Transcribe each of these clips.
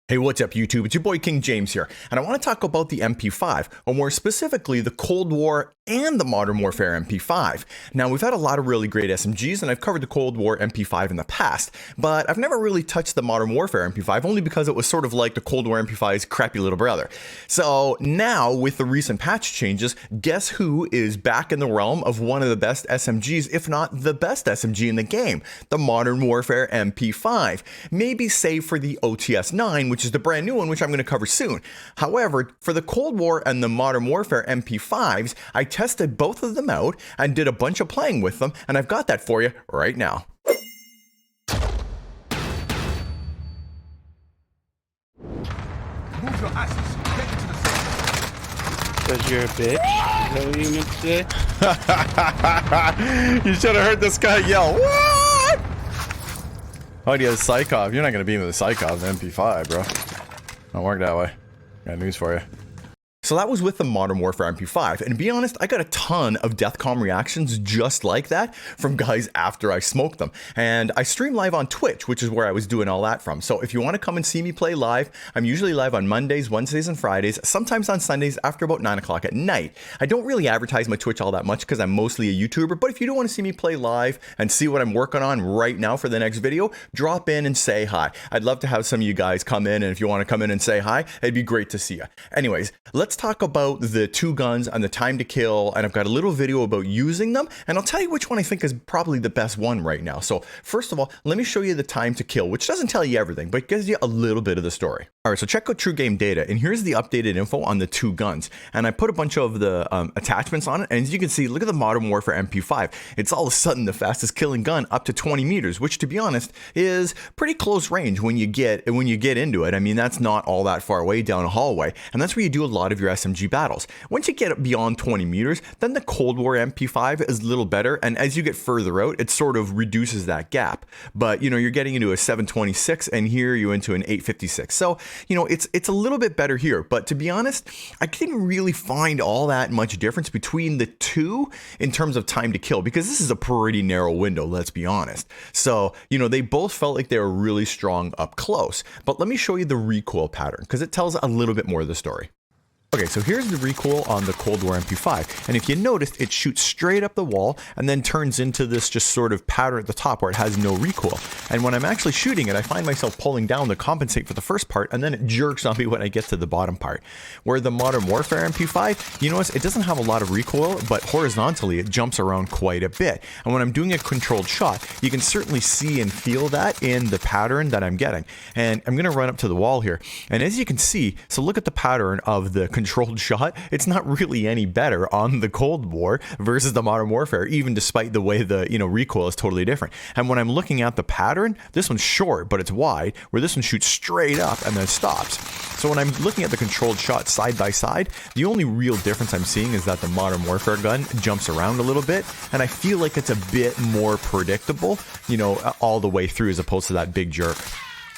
Hey, what's up YouTube? It's your boy King James here, and I want to talk about the MP5, or more specifically, the Cold War and the Modern Warfare MP5. Now, we've had a lot of really great SMGs, and I've covered the Cold War MP5 in the past, but I've never really touched the Modern Warfare MP5, only because it was sort of like the Cold War MP5's crappy little brother. So now, with the recent patch changes, guess who is back in the realm of one of the best SMGs, if not the best SMG in the game? The Modern Warfare MP5. Maybe save for the OTS-9, which is the brand new one, which I'm going to cover soon. However, for the Cold War and the Modern Warfare MP5s, I tested both of them out and did a bunch of playing with them, and I've got that for you right now. Move your asses. Get into the center. Because you're a bitch? Is that what you meant to say? You should have heard this guy yell, "What?" Oh, do you have a Psychov? You're not going to beat me with a Psychov MP5, bro. Don't work that way. Got news for you. So that was with the Modern Warfare MP5, and to be honest, I got a ton of Deathcom reactions just like that from guys after I smoked them. And I stream live on Twitch, which is where I was doing all that from. So if you want to come and see me play live, I'm usually live on Mondays, Wednesdays, and Fridays, sometimes on Sundays after about 9 o'clock at night. I don't really advertise my Twitch all that much because I'm mostly a YouTuber, but if you do want to see me play live and see what I'm working on right now for the next video, drop in and say hi. I'd love to have some of you guys come in, and if you want to come in and say hi, it'd be great to see you. Anyways, let's talk about the two guns and the time to kill, and I've got a little video about using them, and I'll tell you which one I think is probably the best one right now. So first of all, let me show you the time to kill, which doesn't tell you everything, but gives you a little bit of the story. All right, so check out True Game Data, and here's the updated info on the two guns, and I put a bunch of the attachments on it, and as you can see, look at the Modern Warfare MP5. It's all of a sudden the fastest killing gun up to 20 meters, which to be honest is pretty close range when you get into it. I mean, that's not all that far away down a hallway, and that's where you do a lot of your SMG battles. Once you get beyond 20 meters, then the Cold War MP5 is a little better, and as you get further out, it sort of reduces that gap. But you know, you're getting into a 726, and here you're into an 856. So you know, it's a little bit better here. But to be honest, I didn't really find all that much difference between the two in terms of time to kill, because this is a pretty narrow window, let's be honest. So you know, they both felt like they were really strong up close. But let me show you the recoil pattern, because it tells a little bit more of the story. Okay, so here's the recoil on the Cold War MP5, and if you noticed, it shoots straight up the wall and then turns into this just sort of pattern at the top where it has no recoil. And when I'm actually shooting it, I find myself pulling down to compensate for the first part, and then it jerks on me when I get to the bottom part. Where the Modern Warfare MP5, you notice it doesn't have a lot of recoil, but horizontally it jumps around quite a bit. And when I'm doing a controlled shot, you can certainly see and feel that in the pattern that I'm getting. And I'm gonna run up to the wall here, and as you can see, so look at the pattern of the controlled shot. It's not really any better on the Cold War versus the Modern Warfare, even despite the way the recoil is totally different. And when I'm looking at the pattern, this one's short but it's wide, where this one shoots straight up and then stops. So when I'm looking at the controlled shot side by side, the only real difference I'm seeing is that the Modern Warfare gun jumps around a little bit, and I feel like it's a bit more predictable, you know, all the way through, as opposed to that big jerk.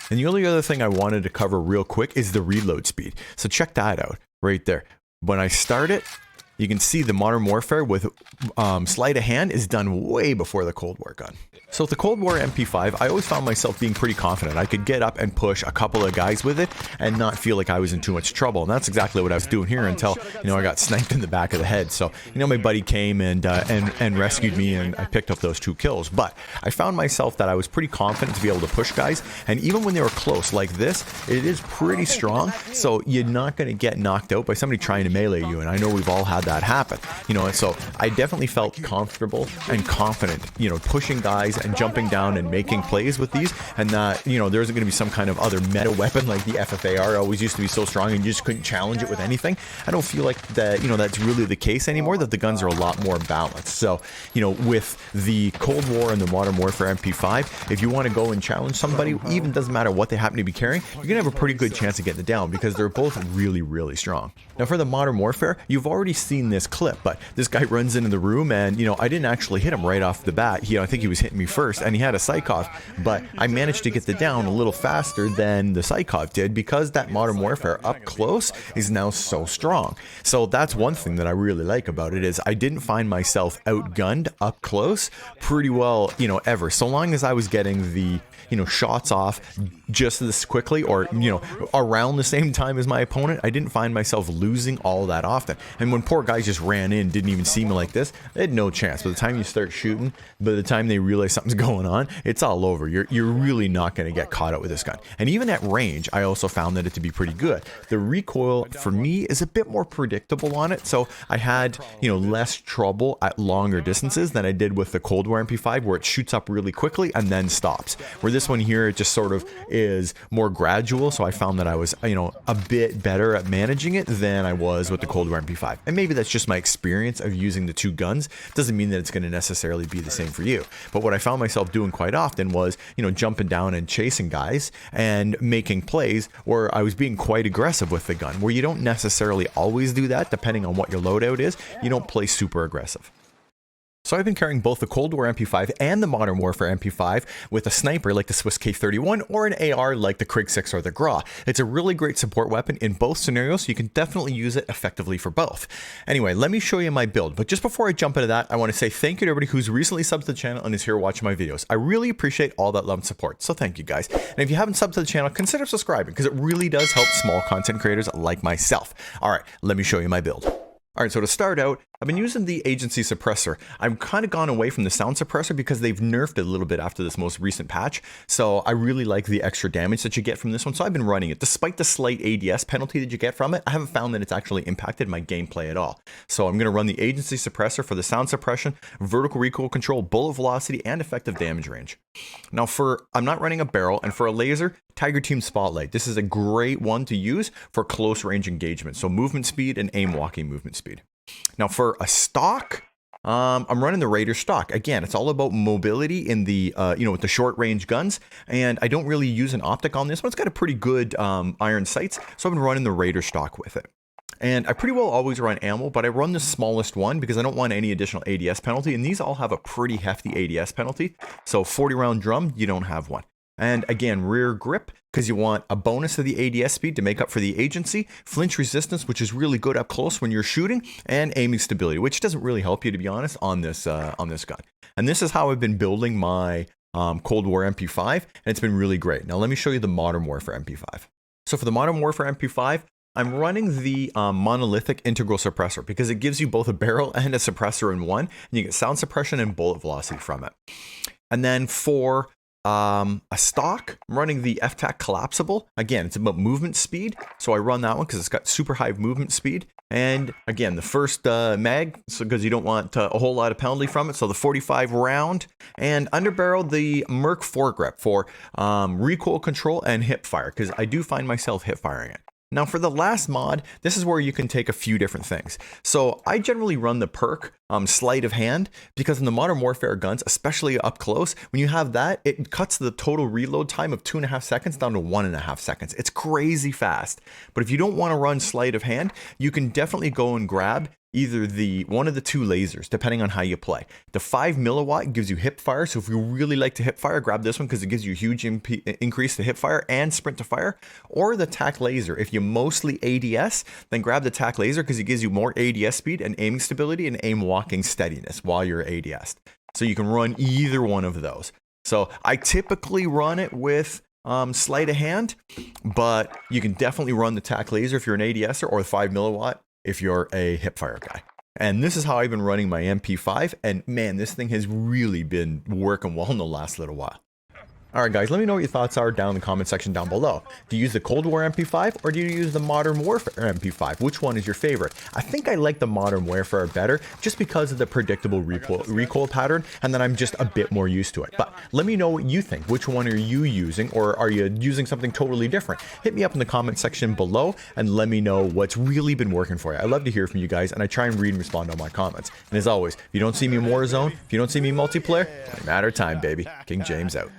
And the only other thing I wanted to cover real quick is the reload speed. So check that out right there. When I start it, you can see the Modern Warfare with sleight of hand is done way before the Cold War gun. So with the Cold War MP5, I always found myself being pretty confident. I could get up and push a couple of guys with it and not feel like I was in too much trouble. And that's exactly what I was doing here until, you know, I got sniped in the back of the head. So, you know, my buddy came and rescued me, and I picked up those 2 kills. But I found myself that I was pretty confident to be able to push guys. And even when they were close like this, it is pretty strong. So you're not going to get knocked out by somebody trying to melee you. And I know we've all had that happen, you know, and so I definitely felt comfortable and confident, you know, pushing guys and jumping down and making plays with these, and that, you know, there isn't going to be some kind of other meta weapon like the FFAR always used to be so strong and you just couldn't challenge it with anything. I don't feel like that, you know, that's really the case anymore, that the guns are a lot more balanced. So, you know, with the Cold War and the Modern Warfare MP5, if you want to go and challenge somebody, even doesn't matter what they happen to be carrying, you're going to have a pretty good chance of getting it down, because they're both really, really strong. Now for the Modern Warfare, you've already seen this clip, but this guy runs into the room, and, you know, I didn't actually hit him right off the bat. I think he was hitting me first, and he had a Psychov, but I managed to get the down a little faster than the Psychov did, because that Modern Warfare up close is now so strong. So that's one thing that I really like about it, is I didn't find myself outgunned up close pretty well, you know, ever. So long as I was getting the, you know, shots off just this quickly, or, you know, around the same time as my opponent, I didn't find myself losing all that often. And when poor guys just ran in, didn't even see me like this, they had no chance. By the time you start shooting, by the time they realize something's going on, it's all over. You're really not going to get caught out with this gun. And even at range, I also found that it to be pretty good. The recoil for me is a bit more predictable on it, so I had, you know, less trouble at longer distances than I did with the Cold War MP5, where it shoots up really quickly and then stops. Where this one here, it just sort of is more gradual, so I found that I was, you know, a bit better at managing it than I was with the Cold War MP5. And maybe that's just my experience of using the two guns. Doesn't mean that it's going to necessarily be the same for you. But what I found myself doing quite often was, you know, jumping down and chasing guys and making plays where I was being quite aggressive with the gun, where you don't necessarily always do that depending on what your loadout is. You don't play super aggressive. So I've been carrying both the Cold War MP5 and the Modern Warfare MP5 with a sniper like the Swiss K31 or an AR like the Krig 6 or the GRA. It's a really great support weapon in both scenarios, so you can definitely use it effectively for both. Anyway, let me show you my build, but just before I jump into that, I want to say thank you to everybody who's recently subbed to the channel and is here watching my videos. I really appreciate all that love and support, so thank you guys. And if you haven't subbed to the channel, consider subscribing, because it really does help small content creators like myself. Alright, let me show you my build. Alright, so to start out, I've been using the agency suppressor. I've kind of gone away from the sound suppressor because they've nerfed it a little bit after this most recent patch. So I really like the extra damage that you get from this one. So I've been running it. Despite the slight ADS penalty that you get from it, I haven't found that it's actually impacted my gameplay at all. So I'm going to run the agency suppressor for the sound suppression, vertical recoil control, bullet velocity, and effective damage range. Now I'm not running a barrel, and for a laser, Tiger Team Spotlight. This is a great one to use for close range engagement. So movement speed and aim walking movement speed. Now for a stock, I'm running the Raider stock. Again, it's all about mobility in the, you know, with the short range guns. And I don't really use an optic on this one. It's got a pretty good iron sights. So I've been running the Raider stock with it. And I pretty well always run ammo, but I run the smallest one because I don't want any additional ADS penalty. And these all have a pretty hefty ADS penalty. So 40 round drum, you don't have one. And again, rear grip, because you want a bonus of the ADS speed to make up for the agency, flinch resistance, which is really good up close when you're shooting, and aiming stability, which doesn't really help you, to be honest, on this gun. And this is how I've been building my Cold War MP5, and it's been really great. Now let me show you the Modern Warfare MP5. So for the Modern Warfare MP5, I'm running the monolithic integral suppressor because it gives you both a barrel and a suppressor in one, and you get sound suppression and bullet velocity from it. And then for a stock, I'm running the FTAC collapsible. Again, it's about movement speed, so I run that one because it's got super high movement speed. And again, the first mag, so because you don't want a whole lot of penalty from it, so the 45 round. And underbarrel, the Merc foregrip for recoil control and hip fire, because I do find myself hip firing it. Now for the last mod, this is where you can take a few different things. So I generally run the perk sleight of hand, because in the Modern Warfare guns, especially up close, when you have that, it cuts the total reload time of 2.5 seconds down to 1.5 seconds. It's crazy fast. But if you don't want to run sleight of hand, you can definitely go and grab either one of the two lasers, depending on how you play. The 5 milliwatt gives you hip fire, so if you really like to hip fire, grab this one because it gives you a huge increase to hip fire and sprint to fire. Or the TAC laser. If you mostly ADS, then grab the TAC laser because it gives you more ADS speed and aiming stability and aim walking steadiness while you're ADS. So you can run either one of those. So I typically run it with sleight of hand, but you can definitely run the TAC laser if you're an ADSer, or the 5 milliwatt if you're a hip fire guy. And this is how I've been running my MP5, and man, this thing has really been working well in the last little while. Alright guys, let me know what your thoughts are down in the comment section down below. Do you use the Cold War MP5 or do you use the Modern Warfare MP5? Which one is your favorite? I think I like the Modern Warfare better just because of the predictable recoil pattern, and then I'm just a bit more used to it. But let me know what you think. Which one are you using, or are you using something totally different? Hit me up in the comment section below and let me know what's really been working for you. I love to hear from you guys, and I try and read and respond to all my comments. And as always, if you don't see me in Warzone, if you don't see me in multiplayer, it's a matter of time, baby. King James out.